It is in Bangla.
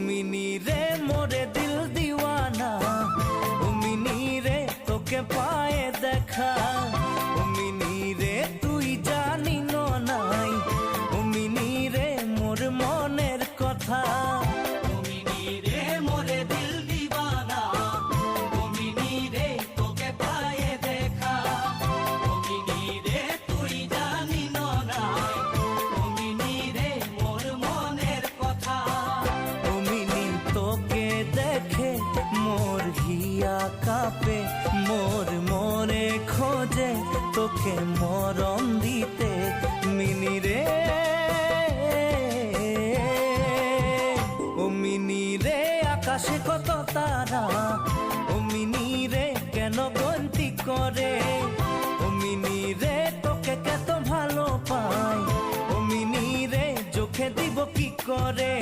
মিনি রে মোরে দিল দিওয়ানা, ও মিনি রে তোকে পায়ে দেখা, ও মিনি রে তুই জানি নাই, ও মিনি রে মোর মনের কথা। ও মিনি রে মোরে দিল দিওয়ানা, ও মিনি রে তোকে পায়ে দেখা, ও মিনি রে তুই জানি নাই, ও মিনি রে মোর মনের কথা। ও মিনি তোকে দেখে মোর হিয়া কাঁপে, মোর মনে খোঁজে তোকে মরম দিতে, মিনি রে। ও মিনি রে আকাশে কত তারা, ও মিনি রে কেন গন্তি করে, ও মিনি রে তোকে কত ভালো পাই, ও মিনি রে চোখে দিব কি করে।